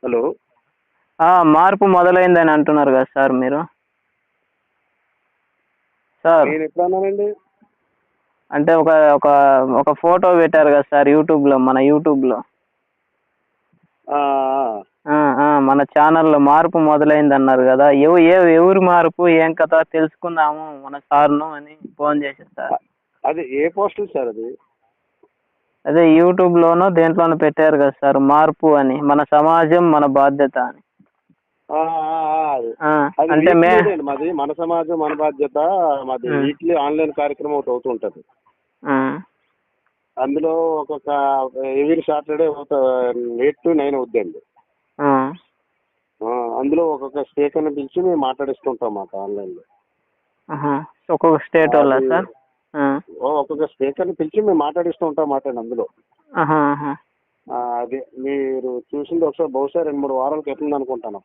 Hello. మార్పు మొదలైందని అంటున్నారు కదా సార్ మీరు. సార్ నేను ఎప్పుడు అన్నానండి? అంటే ఒక ఒక ఒక ఫోటో పెట్టారు కదా సార్ యూట్యూబ్లో, మన యూట్యూబ్లో. ఆ, మన ఛానల్లో మార్పు మొదలైంది అన్నారు కదా. ఎవరు మార్పు, ఏం కథ తెలుసుకుందాము మన సార్ను అని ఫోన్ చేశారు సార్. అది ఏ పోస్టర్ సార్ అది? అదే యూట్యూబ్లోనో దేంట్లోనో పెట్టారు కదా సార్, మార్పు అని, మన సమాజం మన బాధ్యత అని. అది అంటే మాది మన సమాజం మన బాధ్యత. మాది వీక్లీ ఆన్లైన్ కార్యక్రమం ఒకటి అవుతుంటది. అందులో ఒక్కొక్క ఎవ్రీ సాటర్డే 8 to 9 అవుద్దండి. అందులో ఒక్కొక్క స్పీకర్ని పిలిచి మేము మాట్లాడిస్తుంటాం మాట ఆన్లైన్లో. ఒక్కొక్క స్టేట్ వల్ల సార్? ఒక్కొక్క స్పీకర్ని పిలిచి మేము మాట్లాడిస్తూ ఉంటాం మాట అందులో. అదే మీరు చూసింది ఒకసారి బహుశా 2-3 వారాల క్రితం అనుకుంటాను.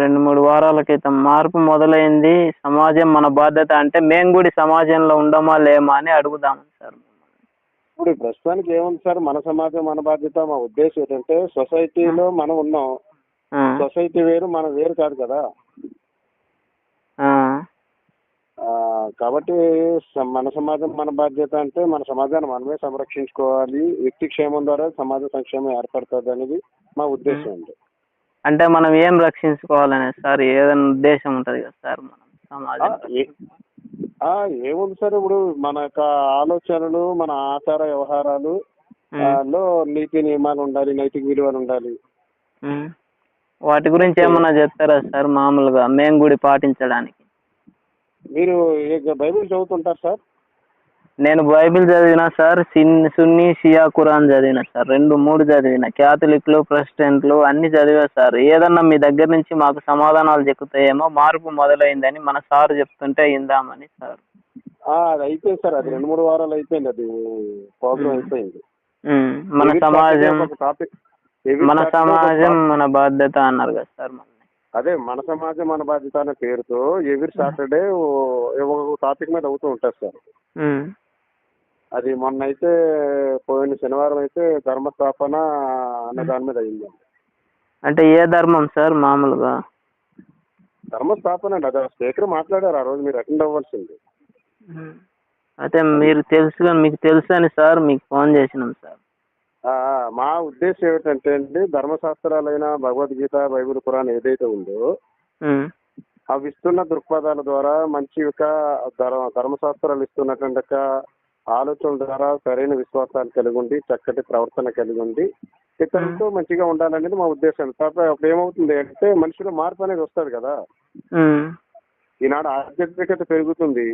2-3 వారాల క్రితం మార్పు మొదలైంది, సమాజం మన బాధ్యత అంటే మేము కూడా సమాజంలో ఉండమా లేమా అని అడుగుదాం సార్. ఇప్పుడు ప్రస్తుతానికి ఏముంది సార్, మన సమాజం మన బాధ్యత. మా ఉద్దేశం ఏంటంటే సొసైటీలో మనం ఉన్నాం, సొసైటీ వేరు మనం వేరు కాదు కదా. కాబట్టి మన సమాజం మన బాధ్యత అంటే మన సమాజాన్ని మనమే సంరక్షించుకోవాలి. వ్యక్తి క్షేమం ద్వారా సమాజ సంక్షేమం ఏర్పడుతుంది అనేది మా ఉద్దేశం అండి. అంటే మనం ఏం రక్షించుకోవాలనే సార్ ఏదైనా ఉద్దేశం ఉంటుంది కదా సార్ మనం సమాజం? ఏముంది సార్, ఇప్పుడు మన యొక్క ఆలోచనలు, మన ఆచార వ్యవహారాలు లో నీతి నియమాలు ఉండాలి, నైతిక విలువలు ఉండాలి. వాటి గురించి ఏమన్నా చెప్తారా సార్ మామూలుగా మేము కూడా పాటించడానికి? మీరు బైబిల్ చదువుతుంటారు సార్? నేను బైబిల్ చదివినా సార్, సున్నీ షియా ఖురాన్ చదివినా సార్, 2-3 చదివినా. క్యాథలిక్లు ప్రొటెస్టెంట్లు అన్ని చదివా సార్. ఏదన్నా మీ దగ్గర నుంచి మాకు సమాధానాలు చెక్కుతాయేమో, మార్పు మొదలైందని మన సార్ చెప్తుంటే ఇందామని సార్. అది అయిపోయింది సార్, అది 2-3 వారాలు అయిపోయింది, అది ప్రోగ్రామ్ అయిపోయింది. మన సమాజం మన బాధ్యత అన్నారు కదా సార్. అదే మన సమాజం మన బాధ్యత అనే పేరుతో ఎవ్రీ సాటర్డే ఒక టాపిక్ మీద అవుతూ ఉంటారు సార్. అది మొన్న అయితే పోయిన శనివారం అయితే ధర్మస్థాపన అనే దాని మీద అయిందండి. అంటే ఏ ధర్మం సార్ మామూలుగా? ధర్మస్థాపన అండి. అదే స్పీకర్ మాట్లాడారు ఆ రోజు, మీరు అటెండ్ అవ్వాల్సింది. అయితే మీకు తెలుసు అని సార్ మీకు ఫోన్ చేసినాం సార్. మా ఉద్దేశం ఏమిటంటే అండి, ధర్మశాస్త్రాలైన భగవద్గీత, బైబిల్, ఖురాన్ ఏదైతే ఉందో అవి ఇస్తున్న దృక్పథాల ద్వారా మంచి ధర్మశాస్త్రాలు ఇస్తున్నటువంటి ఆలోచనల ద్వారా సరైన విశ్వాసాలు కలిగి ఉండి, చక్కటి ప్రవర్తన కలిగి ఉండి, ఇతరులతో మంచిగా ఉండాలనేది మా ఉద్దేశం. తర్వాత అప్పుడు ఏమవుతుంది అంటే మనిషిలో మార్పు అనేది వస్తుంది కదా. ఈనాడు ఆధ్యాత్మికత పెరుగుతుంది.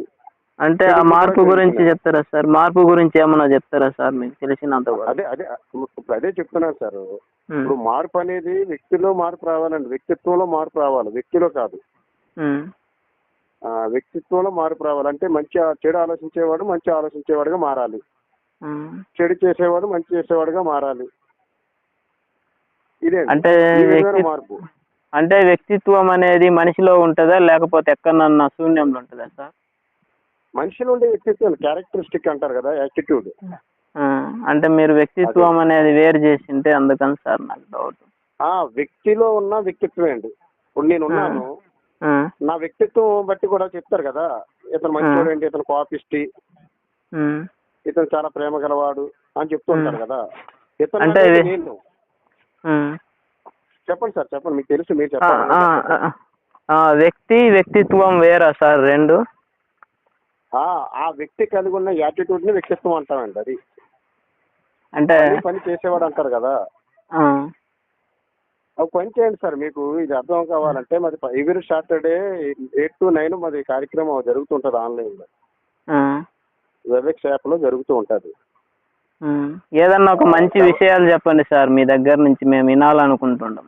అంటే ఆ మార్పు గురించి చెప్తారా సార్? మార్పు గురించి ఏమన్నా చెప్తారా సార్ మీకు తెలిసినంత? అదే చెప్తున్నాను సార్. ఇప్పుడు మార్పు అనేది వ్యక్తిలో మార్పు రావాలండి, వ్యక్తిత్వంలో మార్పు రావాలి, వ్యక్తిలో కాదు. వ్యక్తిత్వంలో మార్పు రావాలంటే చెడు ఆలోచించేవాడు మంచి ఆలోచించేవాడుగా మారాలి, చెడు చేసేవాడు మంచి చేసేవాడుగా మారాలి. ఇదే అంటే మార్పు. అంటే వ్యక్తిత్వం అనేది మనిషిలో ఉంటుందా లేకపోతే ఎక్కడన్నా శూన్యంలో ఉంటుందా సార్? మనిషిలో ఉండే వ్యక్తిత్వం క్యారెక్టరిస్టిక్ అంటారు కదా, యాటిట్యూడ్. అంటే మీరు వ్యక్తిత్వం అనేది వేరు చేసింటే అందుకని సార్ నాకు డౌట్. వ్యక్తిలో ఉన్న వ్యక్తిత్వం అండి. ఇప్పుడు నేను ఉన్నాను, నా వ్యక్తిత్వం బట్టి కూడా చెప్తారు కదా, ఇతను మంచివాడు ఏంటి, ఇతను కోపిష్టి, ఇతను చాలా ప్రేమ గలవాడు అని చెప్తుంటారు కదా. ఇతను అంటే నేను. చెప్పండి సార్, చెప్పండి, మీకు తెలుసు, మీరు చెప్పండి. వ్యక్తిత్వం వేరా సార్ రెండు? ఆ వ్యక్తి కలిగి ఉన్న యాటిట్యూడ్ ని వ్యక్తిత్వం అంటామండి. అది అంటే పని చేసేవాడు అంటారు కదా. ఒక పని చేయండి సార్, మీకు ఇది అర్థం కావాలంటే మాది ఎవ్రీ సాటర్డే 8 to 9 మాది కార్యక్రమం జరుగుతుంటది ఆన్లైన్ లో, వెబ్ఎక్స్ యాప్ లో జరుగుతూ ఉంటది. ఏదన్నా ఒక మంచి విషయాలు చెప్పండి సార్, మీ దగ్గర నుంచి మేము వినాలనుకుంటున్నాం.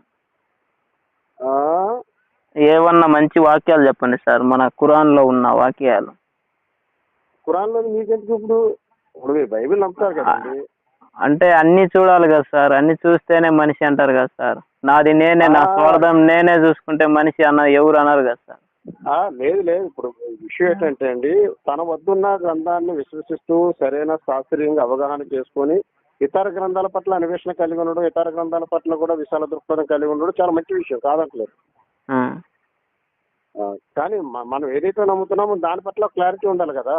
ఏమన్నా మంచి వాక్యాలు చెప్పండి సార్, మన ఖురాన్ లో ఉన్న వాక్యాలు. ఖురాన్ లో మీకెందుకు? ఇప్పుడు మీరు బైబిల్ నమ్ముతారు కదండి. అంటే అన్ని చూడాలి కదా సార్, అన్ని చూస్తేనే మనిషి అంటారు కదా సార్. నాది నేనే, నా స్వార్థం నేనే చూసుకుంటే మనిషి ఎవరు అన్నారు కదా సార్. లేదు, ఇప్పుడు విషయం ఏంటంటే అండి, తన వద్దున్న గ్రంథాన్ని విశ్వసిస్తూ సరైన శాస్త్రీయంగా అవగాహన చేసుకొని ఇతర గ్రంథాల పట్ల అన్వేషణ కలిగి ఉండడం, ఇతర గ్రంథాల పట్ల కూడా విశాల దృక్పథం కలిగి ఉండడం చాలా మంచి విషయం, కాదంటలేదు. కానీ మనం ఏదైతే నమ్ముతున్నామో దాని పట్ల క్లారిటీ ఉండాలి కదా.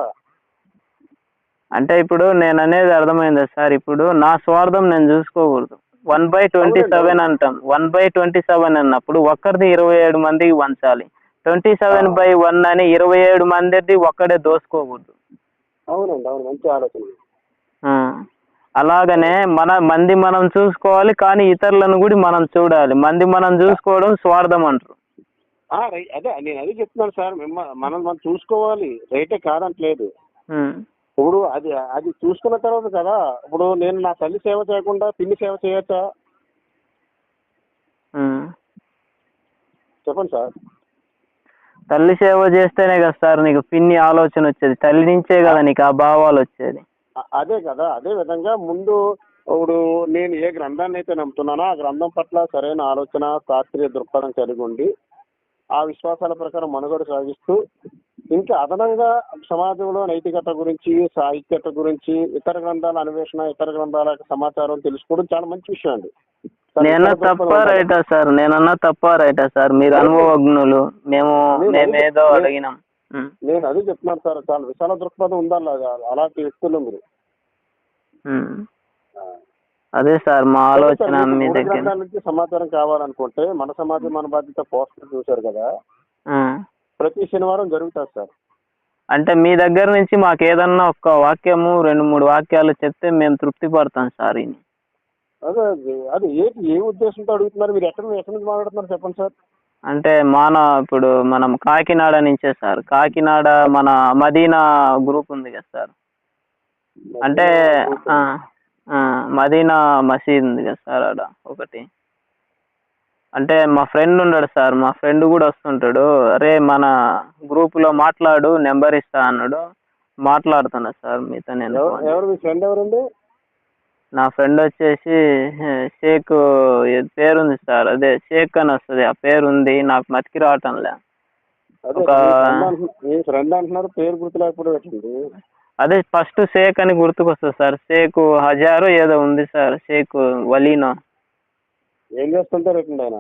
అంటే ఇప్పుడు నేను అనేది అర్థమైందా సార్? ఇప్పుడు నా స్వార్థం నేను చూసుకోకూడదు. 1/27 అంటాం. 1/27 అన్నప్పుడు ఒక్కరిది 27 మందికి పంచాలి. 27/1 అని 27 మందిది ఒక్కడే దోసుకోకూడదు. అవునండి, అవును, మంచి ఆలోచన. అలాగనే మంది మనం చూసుకోవాలి, కానీ ఇతరులను కూడా మనం చూడాలి. మంది మనం చూసుకోవడం స్వార్థం అంటారు. అదే నేను అదే చెప్తున్నాను సార్, మనం చూసుకోవాలి, రైటే, కాదంటలేదు. ఇప్పుడు అది చూసుకున్న తర్వాత కదా, ఇప్పుడు నేను నా తల్లి సేవ చేయకుండా పిన్ని సేవ చేయొచ్చా? చెప్పండి సార్. తల్లి సేవ చేస్తేనే కదా సార్ నీకు పిన్ని ఆలోచన వచ్చేది, తల్లి నుంచే కదా నీకు ఆ భావాలు వచ్చేది. అదే కదా, అదే విధంగా ముందు ఇప్పుడు నేను ఏ గ్రంథాన్ని అయితే నమ్ముతున్నానో ఆ గ్రంథం పట్ల సరైన ఆలోచన, శాస్త్రీయ దృక్పథం కలిగి ఉండి ఆ విశ్వాసాల ప్రకారం మనుగడ సాగిస్తూ, ఇంకా అదనంగా సమాజంలో నైతికత గురించి, సాహిత్యత గురించి, ఇతర గ్రంథాల అన్వేషణ, ఇతర గ్రంథాల సమాచారం తెలుసుకోవడం చాలా మంచి విషయం అండి. నేనన్నా తప్ప రైటా సార్? మీరు అనుభవజ్ఞులు, మేమేదో అడిగినాం. నేను అదే చెప్తున్నాను సార్, చాలా విశాల దృక్పథం ఉండాలి అలాంటి వ్యక్తులు మీరు. అదే సార్ మా ఆలోచన. మీ దగ్గర గ్రంథాల నుంచి సమాచారం కావాలనుకుంటే మన సమాజం మన బాధ్యత పోస్టర్ చూశారు కదా, ప్రతి శనివారం జరుగుతుంది సార్. అంటే మీ దగ్గర నుంచి మాకు ఏదన్నా ఒక వాక్యము 2-3 వాక్యాలు చెప్తే మేము తృప్తి పడతాం సార్. అదే అది ఏ ఉద్దేశంతో అడుగుతున్నారు మీరు? ఎక్కడి నుంచి మాట్లాడుతున్నారు చెప్పండి సార్. అంటే ఇప్పుడు మనం కాకినాడ నుంచే సార్. కాకినాడ మన మదీనా గ్రూప్ ఉంది కదా సార్. అంటే మదీనా మసీద్ ఉంది కదా సార్ ఆడ ఒకటి. అంటే మా ఫ్రెండ్ ఉన్నాడు సార్, మా ఫ్రెండ్ కూడా వస్తుంటాడు. అరే మన గ్రూపులో మాట్లాడు, నెంబర్ ఇస్తా అన్నాడు. మాట్లాడుతున్నా సార్ మీతో నేను. ఎవరు మీ ఫ్రెండ్? ఎవరండి? నా ఫ్రెండ్ వచ్చేసి షేక్ పేరుంది సార్, అదే షేక్ అని వస్తుంది, ఆ పేరు ఉంది, నాకు మతికి రావటంలే. ఫ్రెండ్ అంటున్నారు, పేరు గుర్తులేకపోతే. అదే ఫస్ట్ షేక్ అని గుర్తుకొస్తుంది సార్. షేక్ హజారు ఏదో ఉంది సార్, షేక్ వలీనో. ఏం చేస్తుంటారు ఆయన?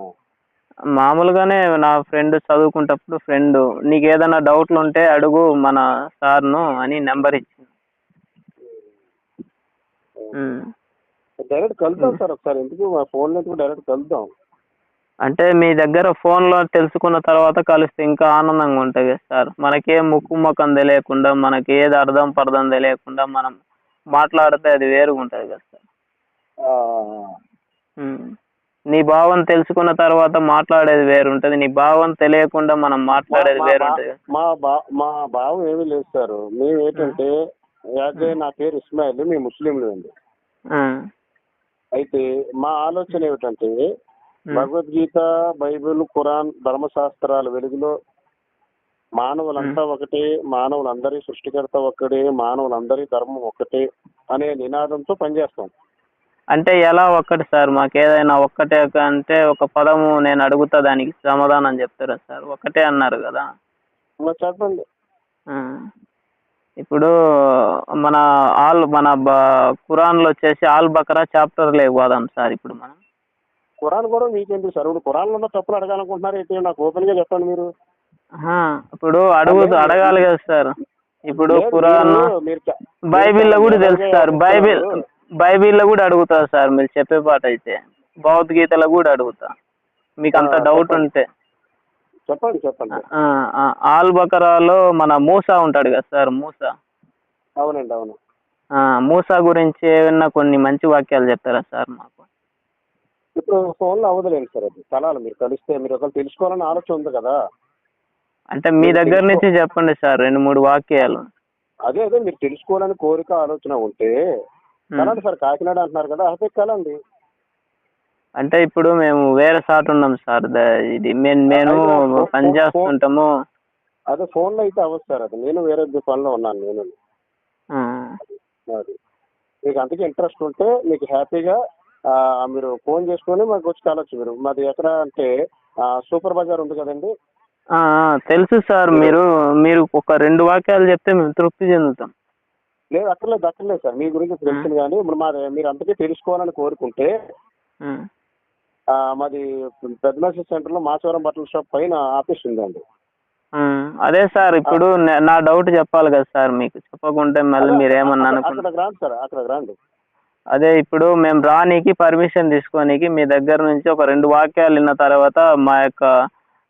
మామూలుగానే నా ఫ్రెండ్, చదువుకుంటప్పుడు ఫ్రెండ్. నీకు ఏదైనా డౌట్లు ఉంటే అడుగు మన సార్ను అని నెంబర్ ఇచ్చింది. డైరెక్ట్ కలుద్దాం సార్ ఒకసారి, ఎందుకు మా ఫోన్లో డైరెక్ట్ కలుద్దాం. అంటే మీ దగ్గర ఫోన్లో తెలుసుకున్న తర్వాత కలిస్తే ఇంకా ఆనందంగా ఉంటుంది కదా సార్. మనకేం ముక్కు ముఖం తెలియకుండా, మనకి ఏది అర్థం పర్థం తెలియకుండా మనం మాట్లాడితే అది వేరుగా ఉంటుంది కదా సార్. నీ భావం తెలుసుకున్న తర్వాత మాట్లాడేది వేరుంటది, నీ భావం తెలియకుండా మనం మాట్లాడేది వేరుంటది. మా భావం ఏమీ లేదు సార్. మేము ఏంటంటే నా పేరు ఇస్మాయిల్, మీ ముస్లింలు అండి. అయితే మా ఆలోచన ఏమిటంటే భగవద్గీత, బైబిల్, ఖురాన్, ధర్మశాస్త్రాల వెలుగులో మానవులంతా ఒకటే, మానవులందరి సృష్టికర్త ఒక్కడే, మానవులందరి ధర్మం ఒక్కటే అనే నినాదంతో పనిచేస్తాం. అంటే ఎలా ఒక్కటి సార్? మాకు ఏదైనా ఒక్కటే అంటే ఒక పదము నేను అడుగుతా, దానికి సమాధానం చెప్తారా సార్? ఒకటే అన్నారు కదా. చెప్పండి. ఇప్పుడు మన ఖురాన్లో వచ్చేసి ఆల్ బకరా చాప్టర్ లేకపోదాం సార్. ఇప్పుడు మనం ఖురాన్ కూడా మీకేంటి సార్? ఇప్పుడు ఖురాన్లో ఉన్న తప్పులు అడగాలనుకుంటున్నారు ఏంటి? నాకు ఓపెన్ గా చెప్పండి మీరు. ఇప్పుడు అడగాలి కదా సార్. ఇప్పుడు ఖురాన్, బైబిల్లో కూడా తెలుసు సార్. బైబిల్లో కూడా అడుగుతా సార్ మీరు చెప్పే పాట అయితే. భగవద్గీతలో కూడా అడుగుతా, మీకు అంత డౌట్ ఉంటే చెప్పండి. ఆల్ బకరాలో మన మూసా ఉంటాడు కదా సార్, మూసా. అవునండి, అవును. మూసా గురించి ఏమన్నా కొన్ని మంచి వాక్యాలు చెప్తారా సార్ మాకు? ఇప్పుడు ఫోన్లో అవ్వదులేండి సార్, అది కలాలి. మీరు కలిస్తే మీరు ఒకరు తెలుసుకోవాలని ఆలోచన ఉంది కదా. అంటే మీ దగ్గర నుంచి చెప్పండి సార్ 2-3 వాక్యాలు. అదే మీరు తెలుసుకోవాలని కోరిక, ఆలోచన ఉంటే కలండి సార్. కాకినాడ అంటున్నారు కదా, అదే కలండి. అంటే ఇప్పుడు మేము వేరే సాట్ ఉన్నాం సార్. ఇది మేము పని చేస్తుంటాము. అదే ఫోన్లో అయితే అవ్వదు సార్, అది నేను వేరే పనిలో ఉన్నాను. నేను అది మీకు అంతకీ ఇంట్రెస్ట్ ఉంటే మీకు హ్యాపీగా మీరు ఫోన్ చేసుకొని మాకు వచ్చి కలవచ్చు. మీరు మాది ఎక్కడ అంటే సూపర్ బజార్ ఉంది కదండి. తెలుసు సార్. మీరు ఒక 2 వాక్యాలు చెప్తే మేము తృప్తి చెందుతాం. లేదు అక్కర్లేదు సార్, మీ గురించి తెలుస్తుంది కానీ ఇప్పుడు మీరు అంతకే తెలుసుకోవాలని కోరుకుంటే మాది పెద్ద మెసేజ్ సెంటర్లో మాచవరం బట్టల షాప్ పైన ఆఫీస్ ఉందండి. అదే సార్, ఇప్పుడు నా డౌట్ చెప్పాలి కదా సార్, మీకు చెప్పకుంటే మళ్ళీ మీరు ఏమన్నా అక్కడికి రాండి సార్, అక్కడికి రాండి. అదే ఇప్పుడు మేము రానికి పర్మిషన్ తీసుకోనికి మీ దగ్గర నుంచి ఒక 2 వాక్యాలు విన్న తర్వాత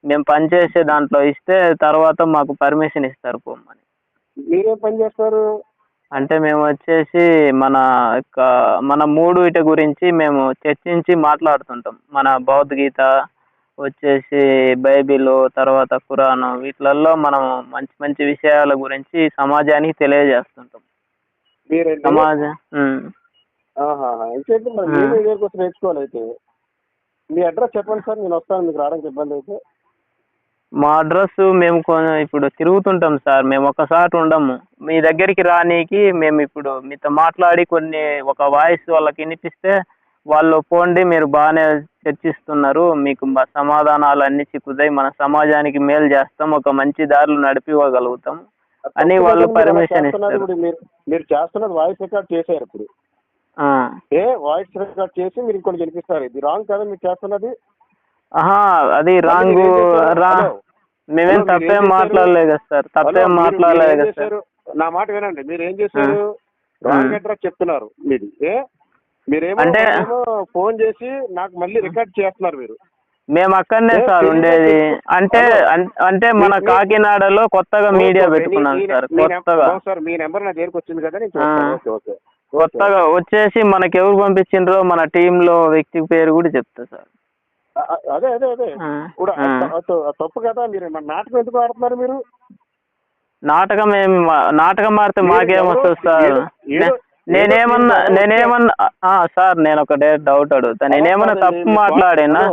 మేము పనిచేసే దాంట్లో ఇస్తే తర్వాత మాకు పర్మిషన్ ఇస్తారు పోమని. మీరేం పని చేస్తారు? అంటే మేము వచ్చేసి మన 3 వీటి గురించి మేము చర్చించి మాట్లాడుతుంటాం. మన భగవద్గీత వచ్చేసి బైబిల్, తర్వాత ఖురాను, వీటిలలో మనం మంచి మంచి విషయాల గురించి సమాజానికి తెలియజేస్తుంటాం. సమాజం ఇంకేంటి మరి మేము దగ్గరికి వచ్చి నేర్చుకోవాలి. అయితే మీ అడ్రస్ చెప్పండి సార్, నేను వస్తాను మీకు రావడానికి ఇబ్బంది అయితే. మా అడ్రస్ మేము ఇప్పుడు తిరుగుతుంటాం సార్, మేము ఒకసారి ఉండము. మీ దగ్గరికి రానీకి మేము ఇప్పుడు మీతో మాట్లాడి ఒక వాయిస్ వాళ్ళకి వినిపిస్తే వాళ్ళు పోండి మీరు బాగానే చర్చిస్తున్నారు, మీకు సమాధానాలు అన్ని చిక్కుతాయి, మన సమాజానికి మేలు చేస్తాం, ఒక మంచి దారులు నడిపివ్వగలుగుతాం అని వాళ్ళు పర్మిషన్ ఇస్తారు. మీరు చేస్తున్నది వాయిస్ రికార్డ్ చేశారు. ఇప్పుడు వాయిస్ రికార్డ్ చేసి మీరు ఇంకొకటి వినిపిస్తారు. ఇది రాంగ్ కదా మీరు చేస్తున్నది? అది రాంగ్ మేమేం తప్పేం మాట్లాడలేదు కదా సార్, తప్పేం మాట్లాడలేదు కదా సార్. నా మాట వినండి, మీరు ఏం చేశారు? రాంగ్ అడ్రస్ చెప్తున్నారు మీది. మీరేమో ఫోన్ చేసి నాకు మళ్ళీ రికార్డ్ చేస్తున్నారు. మేము అక్కడనే సార్ ఉండేది. అంటే మన కాకినాడలో కొత్తగా మీడియా పెట్టుకున్నాం సార్. కొత్తగా సార్ మీ నెంబర్ నా దగ్గరకు వచ్చింది కదా, కొత్తగా వచ్చేసి మనకి ఎవరు పంపించిండ్రో మన టీంలో వ్యక్తి పేరు కూడా చెప్తా సార్. అదే అదే అదే కూడా తప్పు కదా. మీరు మన నాటకం ఎందుకు ఆడుతున్నారు? మీరు నాటకం ఆడితే మాకేమొస్తుంది సార్? నేనేమన్నా సార్, నేను ఒకటే డౌట్ అడుగుతా. నేనేమన్నా తప్పు మాట్లాడినా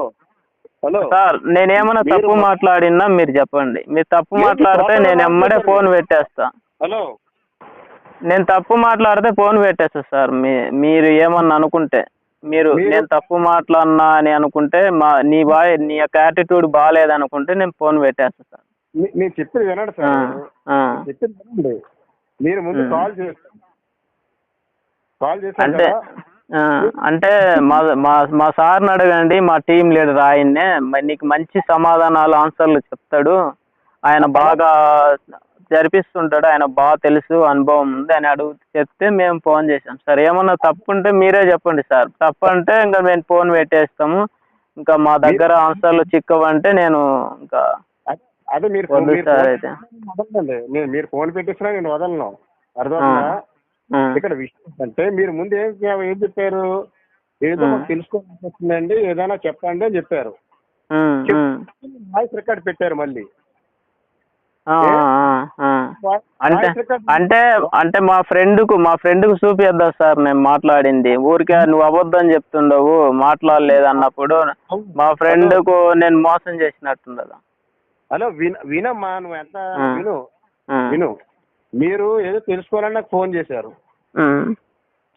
సార్, నేనేమన్నా తప్పు మాట్లాడినా మీరు చెప్పండి. మీరు తప్పు మాట్లాడితే నేను ఎమ్మడే ఫోన్ పెట్టేస్తా. నేను తప్పు మాట్లాడితే ఫోన్ పెట్టేస్తా సార్. మీరు ఏమన్నా అనుకుంటే, నేను తప్పు మాట్లాడినా అని అనుకుంటే, నీ యొక్క యాటిట్యూడ్ బాగాలేదనుకుంటే నేను ఫోన్ పెట్టేస్తా సార్. మీరు చెప్పింది వినండి సార్, చెప్పింది వినండి. మీరు ముందు కాల్ చేస్తారు అంటే మా సార్ని అడగండి, మా టీం లీడర్ ఆయన్నే, నీకు మంచి సమాధానాలు ఆన్సర్లు చెప్తాడు, ఆయన బాగా జరిపిస్తుంటాడు, ఆయన బాగా తెలుసు, అనుభవం ఉంది అని చెప్తే మేము ఫోన్ చేసాం సార్. ఏమన్నా తప్పు ఉంటే మీరే చెప్పండి సార్. తప్పు అంటే ఇంకా మేము ఫోన్ పెట్టేస్తాము. ఇంకా మా దగ్గర ఆన్సర్లు చిక్కవంటే నేను ఇంకా అదే మీరు సార్ అయితే మీరు ఫోన్ పెట్టేసినా నేను వదలను. అర్థమవుతుందా? ఇక్కడ విషయం అంటే మీరు ముందు ఏం చెప్పారు? ఏదో తెలుసుకోవాల్సిందండి, ఏదైనా చెప్పండి అని చెప్పారు. వాయిస్ రికార్డ్ పెట్టారు మళ్ళీ. అంటే మా ఫ్రెండ్కు చూపిద్దాం సార్ మేము మాట్లాడింది. ఊరికే నువ్వు అబద్ధం చెప్తుండవు మాట్లాడలేదు అన్నప్పుడు మా ఫ్రెండ్కు నేను మోసం చేసినట్టుండదా? హలో వినమ్మా, నువ్వు ఎంత విను. మీరు ఏదో తెలుసుకోవాలని నాకు ఫోన్ చేశారు.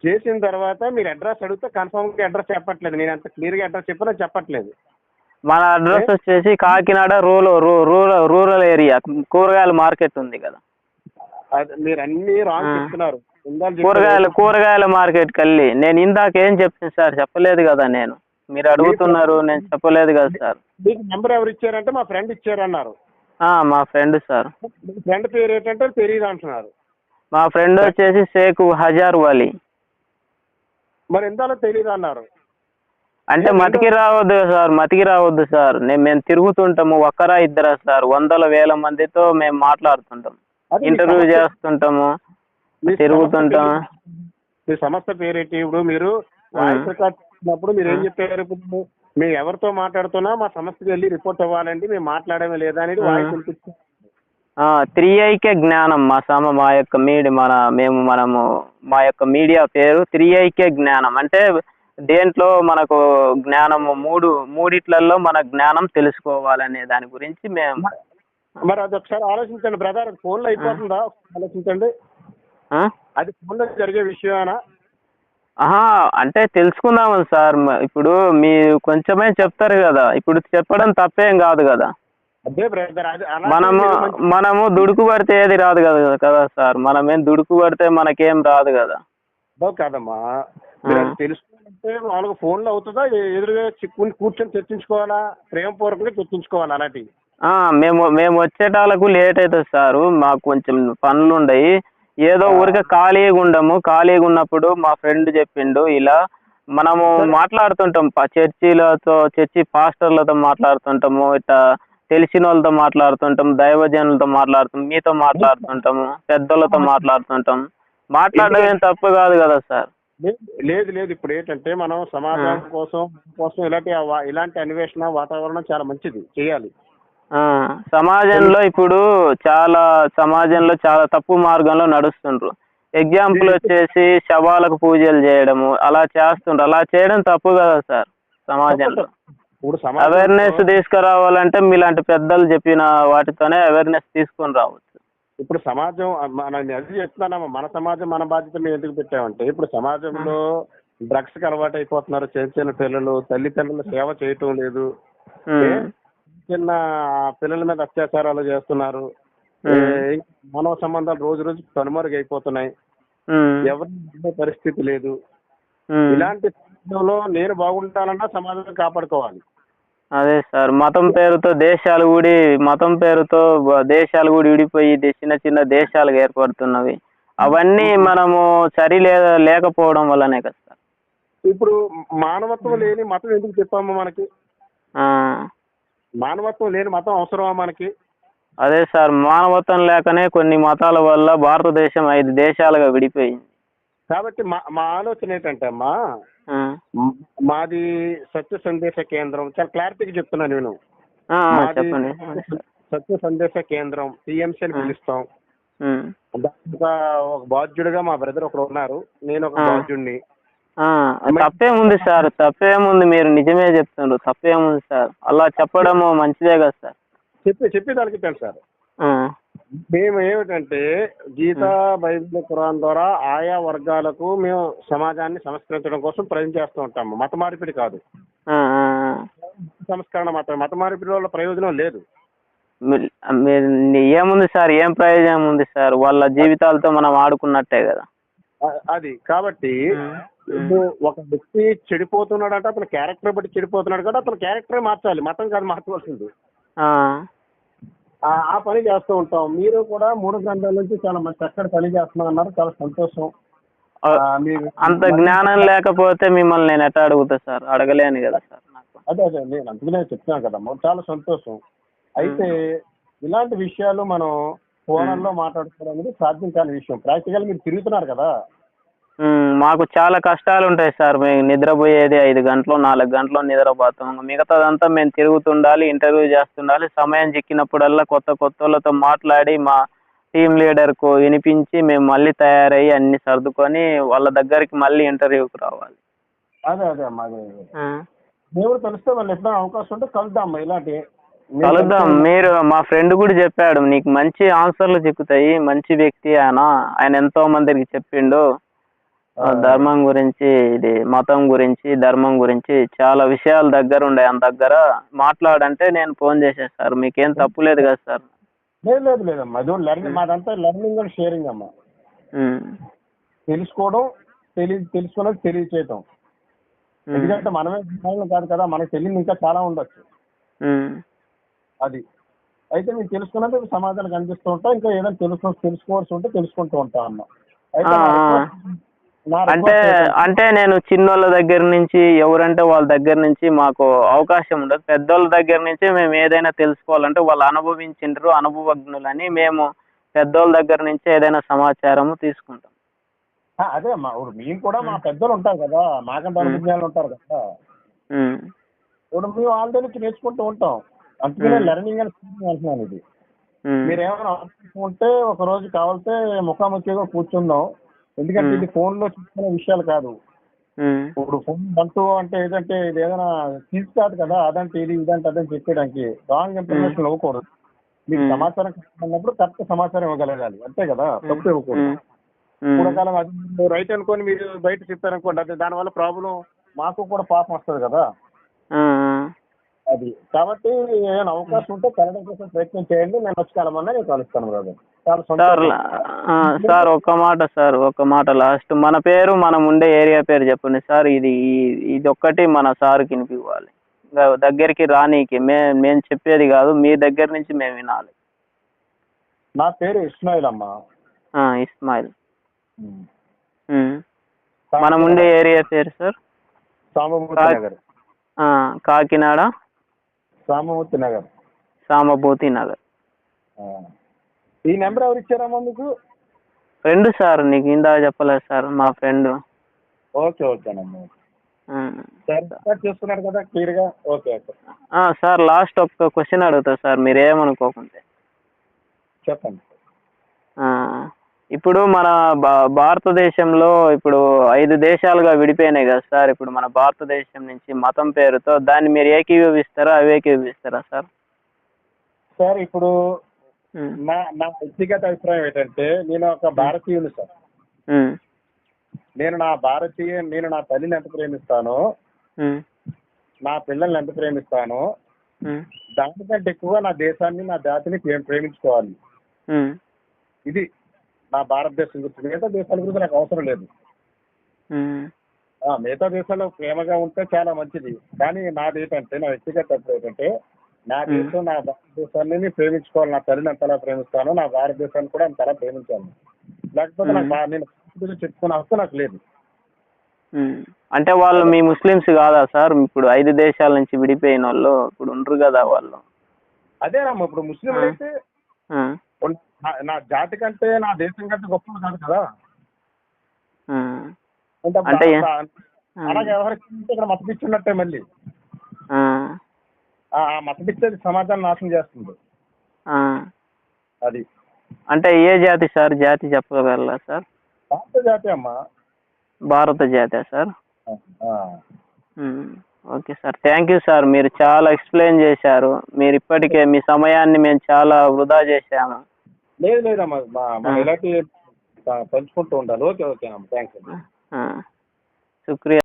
చేసిన తర్వాత మీరు అడ్రస్ అడిగితే కన్ఫర్మ్ గా అడ్రస్ చెప్పట్లేదు. నేను ఎంత క్లియర్ గా అడ్రస్ చెప్పినా చెప్పట్లేదు. మన అడ్రస్ వచ్చేసి కాకినాడ రూరల్ ఏరియా, కూరగాయల మార్కెట్ ఉంది కదా. మీరు అన్ని రాంగ్ చెప్తున్నారు. కూరగాయల మార్కెట్ కల్లి నేను ఇందాక ఏం చెప్తాను సార్? చెప్పలేదు కదా నేను. మీరు అడుగుతున్నారు, నేను చెప్పలేదు కదా సార్. మీకు నెంబర్ ఎవరు ఇచ్చారంటే మా ఫ్రెండ్ ఇచ్చారన్నారు. మా ఫ్రెండ్ సార్. ఫ్రెండ్ పేరు ఏంటంటే తెలియదు అంటున్నారు. మా ఫ్రెండ్ వచ్చేసి షేక్ హజార్ వలీ. మరి ఎంతలో తెలియదు అన్నారు అంటే మతికి రావద్దు సార్. మేము తిరుగుతుంటాము, ఒక్కరా ఇద్దరా సార్, వందల వేల మందితో మేము మాట్లాడుతుంటాం, ఇంటర్వ్యూ చేస్తుంటాము, తిరుగుతుంటాము. మీ సంస్థ పేరేంటి? ఇప్పుడు మీరు వాయిస్ రికార్డ్ చేసినప్పుడు మీరు ఏం చెప్పారు? ఇప్పుడు మేము ఎవరితో మాట్లాడుతున్నా మా సంస్థకి వెళ్ళి రిపోర్ట్ ఇవ్వాలండి, మేము మాట్లాడమే లేదా అనేది వాయిస్ వినిపిస్తుంది. 3IK జ్ఞానం మా యొక్క మా యొక్క మీడియా పేరు 3IK జ్ఞానం. అంటే దేంట్లో మనకు జ్ఞానము మూడిట్లలో మన జ్ఞానం తెలుసుకోవాలనే దాని గురించి మేము. మరి అది ఒకసారి ఆలోచించండి బ్రదర్, ఫోన్లో అయిపోతుందా? ఆలోచించండి, అది ఫోన్లో జరిగే విషయమేనా? అంటే తెలుసుకుందామని సార్. ఇప్పుడు మీరు కొంచెమే చెప్తారు కదా, ఇప్పుడు చెప్పడం తప్పేం కాదు కదా. అదే బ్రదర్, అది అలాంటి మనము మీరు మంచి మనము దుడుకు పడితే ఏది రాదు కదా సార్. మనమేం దుడుకు పడితే మనకేం రాదు కదా. కాదమ్మా. మీరు అది తెలుసుకోవాలంటే మామూలుగా ఫోన్లో అవుతుందా, ఎదురుగా కూర్చొని చర్చించుకోవాలా, ప్రేమపూర్వకంగా చర్చించుకోవాలా అలాంటివి? మేము వచ్చేటాలకు లేట్ అవుతుంది సారు. మాకు కొంచెం పనులు ఉండయి. ఏదో ఊరికే ఖాళీగా ఉండము. ఖాళీగా ఉన్నప్పుడు మా ఫ్రెండ్ చెప్పిండు ఇలా మనము మాట్లాడుతుంటాం. చర్చి పాస్టర్లతో మాట్లాడుతుంటాము, ఇట్లా తెలిసిన వాళ్ళతో మాట్లాడుతుంటాం, దైవజనులతో మాట్లాడుతాం, మీతో మాట్లాడుతుంటాము, పెద్దోళ్ళతో మాట్లాడుతుంటాం. మాట్లాడడం ఏం తప్పు కాదు కదా సార్. లేదు లేదు, ఇప్పుడు ఏంటంటే మనం సమాజం కోసం ఇలాంటి అన్వేషణ వాతావరణం చాలా మంచిది, చేయాలి. సమాజంలో ఇప్పుడు సమాజంలో చాలా తప్పు మార్గంలో నడుస్తుండ్రు. ఎగ్జాంపుల్ వచ్చేసి శవాలకు పూజలు చేయడము అలా చేస్తుండ్రు. అలా చేయడం తప్పు కదా సార్. సమాజంలో అవేర్నెస్ తీసుకురావాలంటే మీలాంటి పెద్దలు చెప్పిన వాటితోనే అవేర్నెస్ తీసుకొని రావచ్చు. ఇప్పుడు సమాజం అది చెప్తున్నానమ్మా, మన సమాజం మన బాధ్యత మేము ఎందుకు పెట్టామంటే, ఇప్పుడు సమాజంలో డ్రగ్స్కి అలవాటు అయిపోతున్నారు చిన్న చిన్న పిల్లలు, తల్లిదండ్రుల సేవ చేయటం లేదు, చిన్న పిల్లల మీద అత్యాచారాలు చేస్తున్నారు, మానవ సంబంధాలు రోజు రోజు కనుమరుగైపోతున్నాయి, ఎవరి పరిస్థితి లేదు. ఇలాంటి సమయంలో నేను బాగుంటానన్నా సమాజం కాపాడుకోవాలి. అదే సార్, మతం పేరుతో దేశాలు కూడా విడిపోయి చిన్న చిన్న దేశాలుగా ఏర్పడుతున్నవి. అవన్నీ మనము లేకపోవడం వల్లనే కదా సార్. ఇప్పుడు మానవత్వం లేని మతం ఎందుకు చెప్పాము మనకి? మానవత్వం లేని మతం అవసరమా మనకి? అదే సార్, మానవత్వం లేకనే కొన్ని మతాల వల్ల భారతదేశం 5 దేశాలుగా విడిపోయింది. కాబట్టి మా ఆలోచన ఏంటంటే అమ్మా, మాది సత్య సందేశ కేంద్రం, చాలా క్లారిటీగా చెప్తున్నాను నేను. చెప్పండి. సత్య సందేశ కేంద్రం టీఎంసీ అని పిలుస్తాం. ఒక బాధ్యుడిగా మా బ్రదర్ ఒకరు ఉన్నారు, నేను ఒక బాధ్యుడిని. తప్పేముంది సార్, తప్పేముంది, మీరు నిజమే చెప్తున్నారు, తప్పేముంది సార్. అలా చెప్పడం మంచిదే కదా సార్. చెప్పి తలకిట్టాను సార్. మేము ఏమిటంటే గీతా, బైబిల్, ఖురాన్ ద్వారా ఆయా వర్గాలకు మేము సమాజాన్ని సంస్కరించడం కోసం ప్రయత్నం చేస్తూ ఉంటాము. మత మార్పిడి కాదు, సంస్కరణ మాత్రం. మత మార్పిడి వల్ల ప్రయోజనం లేదు. ఏముంది సార్, ఏం ప్రయోజనం ఉంది సార్? వాళ్ళ జీవితాలతో మనం ఆడుకున్నట్టే కదా. అది కాబట్టి ఒక వ్యక్తి చెడిపోతున్నాడంటే అతని క్యారెక్టర్ బట్టి చెడిపోతున్నాడు కదా, అతని క్యారెక్టరే మార్చాలి, మతం కాదు మార్చవలసింది. ఆ పని చేస్తూ ఉంటాం. మీరు కూడా 3 గ్రంథాల నుంచి చాలా మంచి చక్కటి పని చేస్తున్నారు, చాలా సంతోషం. అంత జ్ఞానం లేకపోతే మిమ్మల్ని నేను ఎట్లా అడుగుతా సార్? అడగలేను కదా సార్. అదే నేను అందుకనే చెప్తున్నాను కదమ్మా, చాలా సంతోషం. అయితే ఇలాంటి విషయాలు మనం ఫోన్లో మాట్లాడుకోవడం అనేది సాధ్యం కాని విషయం. ప్రాక్టికల్ మీరు తిరుగుతున్నారు కదా. మాకు చాలా కష్టాలు ఉంటాయి సార్. మేము నిద్రపోయేది 5 గంటలు 4 గంటలు నిద్రపోతాం. మిగతాదంతా మేము తిరుగుతుండాలి, ఇంటర్వ్యూ చేస్తుండాలి. సమయం చిక్కినప్పుడల్లా కొత్త వాళ్ళతో మాట్లాడి మా టీం లీడర్కు వినిపించి మేము మళ్ళీ తయారయ్యి అన్ని సర్దుకొని వాళ్ళ దగ్గరికి మళ్ళీ ఇంటర్వ్యూకి రావాలి. అదే అమ్మా, దేవుడు తెలిస్తే వాళ్ళు ఎప్పుడైనా అవకాశం ఉంటే కలుద్దాం. కలుద్దాం. మీరు మా ఫ్రెండ్ కూడా చెప్పాడు, నీకు మంచి ఆన్సర్లు చిక్కుతాయి, మంచి వ్యక్తి ఆయన ఎంతో మందికి చెప్పిండు. ధర్మం గురించి, ఇది మతం గురించి, ధర్మం గురించి చాలా విషయాలు దగ్గర ఉండే. ఆయన దగ్గర మాట్లాడంటే నేను ఫోన్ చేశాను సార్. మీకేం తప్పు లేదు కదా సార్? లేదమ్మా, మాదంతా లెర్నింగ్ అండ్ షేరింగ్ అమ్మా. తెలుసుకోవడం తెలియచేయటం. ఎందుకంటే మనమే కాదు కదా, మనకు తెలియదు ఇంకా చాలా ఉండొచ్చు. అది అయితే మేము తెలుసుకున్నది సమాజానికి అందిస్తూ ఉంటాం. ఇంకా ఏదైనా తెలుసుకోవాల్సి ఉంటే తెలుసుకుంటూ ఉంటాం అన్న. అంటే నేను చిన్నోళ్ళ దగ్గర నుంచి, ఎవరంటే వాళ్ళ దగ్గర నుంచి మాకు అవకాశం ఉండదు. పెద్దోళ్ళ దగ్గర నుంచి మేము ఏదైనా తెలుసుకోవాలంటే వాళ్ళు అనుభవించిండ్రు, అనుభవజ్ఞులని మేము పెద్దోళ్ళ దగ్గర నుంచి ఏదైనా సమాచారము తీసుకుంటాం. అదే అమ్మా, ఇప్పుడు మేము కూడా మా పెద్దలు ఉంటారు కదా, మాకంటే అనుభజ్ఞాలు ఉంటారు కదా, ఇప్పుడు మేము వాళ్ళ నుంచి నేర్చుకుంటూ ఉంటాం. అందుకనే లెర్నింగ్ అని అంటున్నాను. ఇది మీరేమైనా ఉంటే ఒక రోజు కావాలంటే ముఖాముఖిగా కూర్చుందాం. ఎందుకంటే ఇది ఫోన్లో చూసుకునే విషయాలు కాదు. ఇప్పుడు ఫోన్ అంటూ అంటే ఏదంటే ఇది ఏదైనా తీసి కాదు కదా, అదంటే ఇది ఇదంటే అదని చెప్పడానికి రాంగ్ ఇన్ఫర్మేషన్ ఇవ్వకూడదు. మీకు సమాచారం అన్నప్పుడు కరెక్ట్ సమాచారం ఇవ్వగలగాలి, అంతే కదా, తప్పు ఇవ్వకూడదు. పూర్వకాలం అది రైట్ అనుకొని మీరు బయట చెప్పారనుకోండి, అది దానివల్ల ప్రాబ్లం మాకు కూడా పాపం వస్తుంది కదా. అది కాబట్టి ఏమైనా అవకాశం ఉంటే కలవడం కోసం ప్రయత్నం చేయండి. నేను వచ్చి కలమన్నా నేను కలుస్తాను బ్రదర్. చాలా సార్ సంతోషం. సార్ ఒక్క మాట లాస్ట్ మన పేరు మనం ఉండే ఏరియా పేరు చెప్పండి సార్. ఇది ఒక్కటి మన సార్కి వినిపివ్వాలి. ఇంకా దగ్గరికి రానీకి మేము చెప్పేది కాదు, మీ దగ్గర నుంచి మేము వినాలి. నా పేరు ఇస్మాయిల్ అమ్మా. ఇస్మాయిల్. మనం ఉండే ఏరియా పేరు సార్ సామమూర్తి నగర్. కాకినాడ సామమూర్తి నగర్. సామభూతి నగర్. ఈ నెంబర్ ఎవరు ఇచ్చారమ్మా మీకు? ఫ్రెండ్ సార్, నీకు ఇందాక చెప్పలేదు సార్, మా ఫ్రెండ్. ఓకే ఓకేనమ్మా. చేస్తున్నారు కదా క్లియర్గా. ఓకే ఓకే సార్ లాస్ట్ ఒక క్వశ్చన్ అడుగుతా సార్, మీరు ఏమనుకోకుంటే. చెప్పండి. ఇప్పుడు మన భారతదేశంలో ఇప్పుడు 5 దేశాలుగా విడిపోయినాయి కదా సార్. ఇప్పుడు మన భారతదేశం నుంచి మతం పేరుతో దాన్ని మీరు ఏకీభవిస్తారా అవేకీభవిస్తారా సార్? సార్ ఇప్పుడు నా వ్యక్తిగత అభిప్రాయం ఏంటంటే, నేను ఒక భారతీయుని సార్. నేను నా తల్లిని ఎంత ప్రేమిస్తానో, నా పిల్లల్ని ఎంత ప్రేమిస్తానో, దానికంటే ఎక్కువ నా దేశాన్ని నా జాతిని ప్రేమించుకోవాలి. ఇది నా భారతదేశం గురించి. మిగతా దేశాల గురించి నాకు అవసరం లేదు. మిగతా దేశాల్లో ప్రేమగా ఉంటే చాలా మంచిది. కానీ నాది ఏంటంటే, నా వ్యక్తిగత అభిప్రాయం ఏంటంటే, నా దేశం నా భారతదేశాన్ని ప్రేమించుకోవాలి. నా తల్లిని అంతలా ప్రేమిస్తాను, నా భారతదేశాన్ని కూడా అంతలా ప్రేమించాను. లేకపోతే నేను చెప్పుకునే హక్కు నాకు లేదు. అంటే వాళ్ళు మీ ముస్లిమ్స్ కాదా సార్? ఇప్పుడు 5 దేశాల నుంచి విడిపోయిన వాళ్ళు ఇప్పుడు ఉండరు కదా వాళ్ళు. అదేనమ్మా, ఇప్పుడు ముస్లింలు అయితే నా జాతి కంటే నా దేశం కంటే గొప్పలు కాదు కదా. అంటే అలాగే వ్యవహరిస్తుంటే ఇక్కడ మతపిచ్చి ఉన్నట్టే. మళ్ళీ ఆ మతపిచ్చేది సమాజాన్ని నాశనం చేస్తుంది. అది అంటే ఏ జాతి సార్? జాతి చెప్పగలరా సార్? భారత జాతి అమ్మా. భారత జాతి sir. Okay sir, thank you sir. మీరు చాలా ఎక్స్ప్లెయిన్ చేశారు. మీరు ఇప్పటికే మీ సమయాన్ని మేము చాలా వృధా చేశాము. లేదమ్మా, మనం ఇలాంటి పంచుకుంటూ ఉండాలి. ఓకే ఓకేనమ్మా, థ్యాంక్స్. శుక్రియా.